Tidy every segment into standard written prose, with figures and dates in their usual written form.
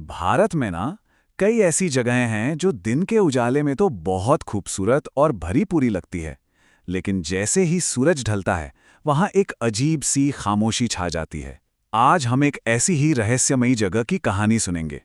भारत में ना कई ऐसी जगहें हैं जो दिन के उजाले में तो बहुत खूबसूरत और भरी पूरी लगती है, लेकिन जैसे ही सूरज ढलता है वहां एक अजीब सी खामोशी छा जाती है। आज हम एक ऐसी ही रहस्यमयी जगह की कहानी सुनेंगे,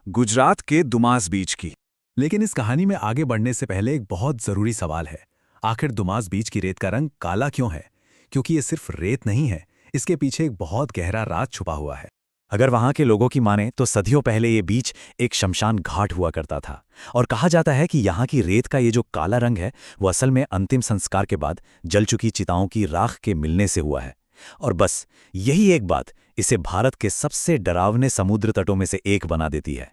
गुजरात के दुमास बीच की। लेकिन इस कहानी में आगे बढ़ने से पहले एक बहुत जरूरी सवाल है। आखिर दुमास बीच की रेत का रंग काला क्यों है? क्योंकि ये सिर्फ रेत नहीं है, इसके पीछे एक बहुत गहरा राज छुपा हुआ है। अगर वहां के लोगों की माने तो सदियों पहले ये बीच एक शमशान घाट हुआ करता था और कहा जाता है कि यहाँ की रेत का ये जो काला रंग है वो असल में अंतिम संस्कार के बाद जल चुकी चिताओं की राख के मिलने से हुआ है। और बस यही एक बात इसे भारत के सबसे डरावने समुद्र तटों में से एक बना देती है।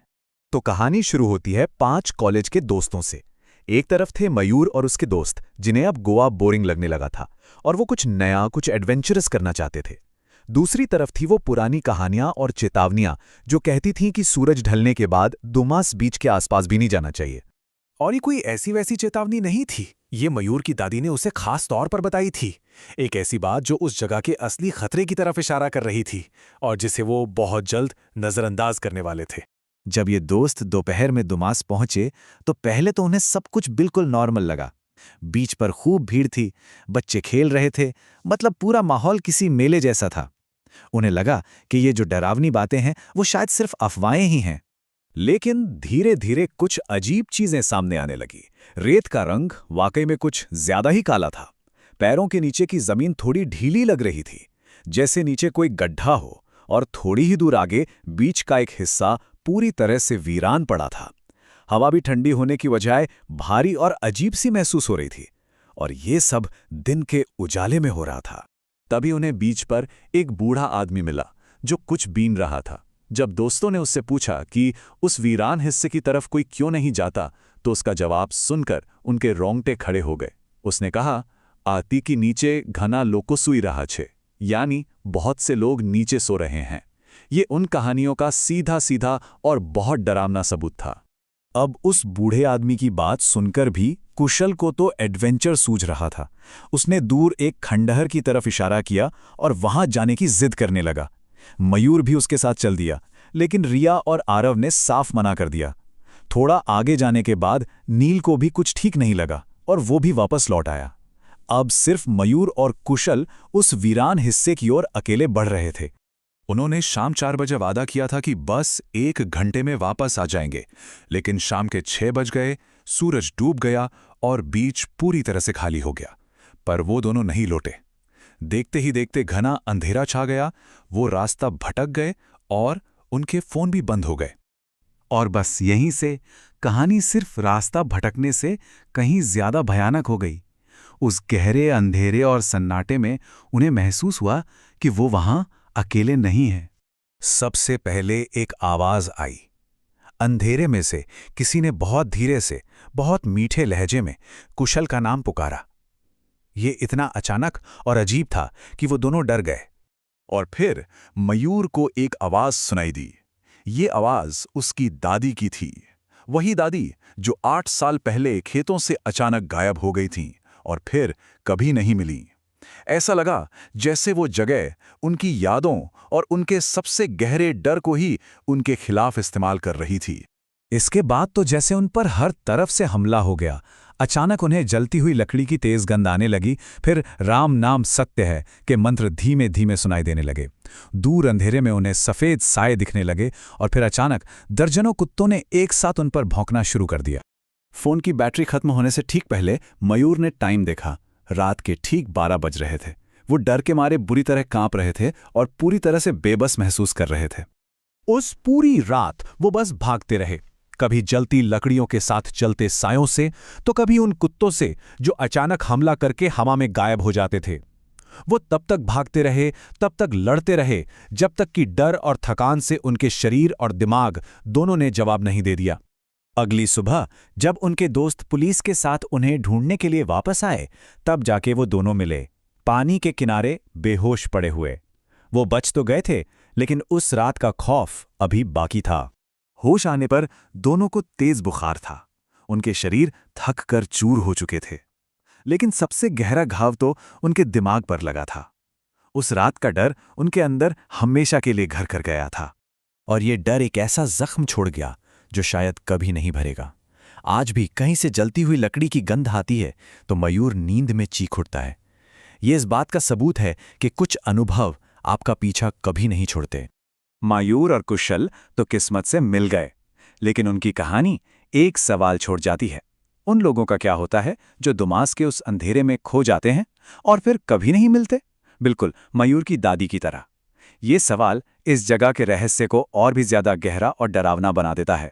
तो कहानी शुरू होती है 5 कॉलेज के दोस्तों से। एक तरफ थे मयूर और उसके दोस्त, जिन्हें अब गोवा बोरिंग लगने लगा था और वो कुछ नया, कुछ एडवेंचरस करना चाहते थे। दूसरी तरफ थी वो पुरानी कहानियां और चेतावनियां जो कहती थीं कि सूरज ढलने के बाद दुमास बीच के आसपास भी नहीं जाना चाहिए। और ये कोई ऐसी वैसी चेतावनी नहीं थी, ये मयूर की दादी ने उसे खास तौर पर बताई थी। एक ऐसी बात जो उस जगह के असली खतरे की तरफ इशारा कर रही थी और जिसे वो बहुत जल्द नजरअंदाज करने वाले थे। जब ये दोस्त दोपहर में दुमास पहुंचे तो पहले तो उन्हें सब कुछ बिल्कुल नॉर्मल लगा। बीच पर खूब भीड़ थी, बच्चे खेल रहे थे, मतलब पूरा माहौल किसी मेले जैसा था। उन्हें लगा कि ये जो डरावनी बातें हैं वो शायद सिर्फ अफवाहें ही हैं। लेकिन धीरे धीरे कुछ अजीब चीजें सामने आने लगी। रेत का रंग वाकई में कुछ ज्यादा ही काला था। पैरों के नीचे की जमीन थोड़ी ढीली लग रही थी, जैसे नीचे कोई गड्ढा हो, और थोड़ी ही दूर आगे बीच का एक हिस्सा पूरी तरह से वीरान पड़ा था। हवा भी ठंडी होने की बजाय भारी और अजीब सी महसूस हो रही थी, और ये सब दिन के उजाले में हो रहा था। तभी उन्हें बीच पर एक बूढ़ा आदमी मिला जो कुछ बीन रहा था। जब दोस्तों ने उससे पूछा कि उस वीरान हिस्से की तरफ कोई क्यों नहीं जाता, तो उसका जवाब सुनकर उनके रोंगटे खड़े हो गए। उसने कहा, आती की नीचे घना लोको सुई रहा छे, यानी बहुत से लोग नीचे सो रहे हैं। ये उन कहानियों का सीधा सीधा और बहुत डरावना सबूत था। अब उस बूढ़े आदमी की बात सुनकर भी कुशल को तो एडवेंचर सूझ रहा था। उसने दूर एक खंडहर की तरफ इशारा किया और वहां जाने की जिद करने लगा। मयूर भी उसके साथ चल दिया, लेकिन रिया और आरव ने साफ मना कर दिया। थोड़ा आगे जाने के बाद नील को भी कुछ ठीक नहीं लगा और वो भी वापस लौट आया। अब सिर्फ मयूर और कुशल उस वीरान हिस्से की ओर अकेले बढ़ रहे थे। उन्होंने शाम 4 बजे वादा किया था कि बस 1 घंटे में वापस आ जाएंगे, लेकिन शाम के 6 बज गए, सूरज डूब गया और बीच पूरी तरह से खाली हो गया। पर वो दोनों नहीं लौटे। देखते ही देखते घना अंधेरा छा गया, वो रास्ता भटक गए और उनके फोन भी बंद हो गए। और बस यहीं से कहानी सिर्फ रास्ता भटकने से कहीं ज्यादा भयानक हो गई। उस गहरे अंधेरे और सन्नाटे में उन्हें महसूस हुआ कि वो वहां अकेले नहीं हैं। सबसे पहले एक आवाज आई। अंधेरे में से किसी ने बहुत धीरे से, बहुत मीठे लहजे में कुशल का नाम पुकारा। ये इतना अचानक और अजीब था कि वो दोनों डर गए। और फिर मयूर को एक आवाज सुनाई दी। ये आवाज उसकी दादी की थी, वही दादी जो 8 साल पहले खेतों से अचानक गायब हो गई थीं और फिर कभी नहीं मिली। ऐसा लगा जैसे वो जगह उनकी यादों और उनके सबसे गहरे डर को ही उनके खिलाफ इस्तेमाल कर रही थी। इसके बाद तो जैसे उन पर हर तरफ से हमला हो गया। अचानक उन्हें जलती हुई लकड़ी की तेज गंध आने लगी, फिर राम नाम सत्य है के मंत्र धीमे धीमे सुनाई देने लगे। दूर अंधेरे में उन्हें सफेद साए दिखने लगे और फिर अचानक दर्जनों कुत्तों ने एक साथ उन पर भौंकना शुरू कर दिया। फोन की बैटरी खत्म होने से ठीक पहले मयूर ने टाइम देखा। रात के ठीक 12 बज रहे थे। वो डर के मारे बुरी तरह कांप रहे थे और पूरी तरह से बेबस महसूस कर रहे थे। उस पूरी रात वो बस भागते रहे, कभी जलती लकड़ियों के साथ चलते सायों से, तो कभी उन कुत्तों से जो अचानक हमला करके हवा में गायब हो जाते थे। वो तब तक भागते रहे, तब तक लड़ते रहे, जब तक कि डर और थकान से उनके शरीर और दिमाग दोनों ने जवाब नहीं दे दिया। अगली सुबह जब उनके दोस्त पुलिस के साथ उन्हें ढूंढने के लिए वापस आए, तब जाके वो दोनों मिले, पानी के किनारे बेहोश पड़े हुए। वो बच तो गए थे, लेकिन उस रात का खौफ अभी बाकी था। होश आने पर दोनों को तेज बुखार था। उनके शरीर थक कर चूर हो चुके थे, लेकिन सबसे गहरा घाव तो उनके दिमाग पर लगा था। उस रात का डर उनके अंदर हमेशा के लिए घर कर गया था। और ये डर एक ऐसा जख्म छोड़ गया जो शायद कभी नहीं भरेगा। आज भी कहीं से जलती हुई लकड़ी की गंध आती है तो मयूर नींद में चीख उठता है। ये इस बात का सबूत है कि कुछ अनुभव आपका पीछा कभी नहीं छोड़ते। मयूर और कुशल तो किस्मत से मिल गए, लेकिन उनकी कहानी एक सवाल छोड़ जाती है। उन लोगों का क्या होता है जो दुमास के उस अंधेरे में खो जाते हैं और फिर कभी नहीं मिलते? बिल्कुल मयूर की दादी की तरह। ये सवाल इस जगह के रहस्य को और भी ज्यादा गहरा और डरावना बना देता है।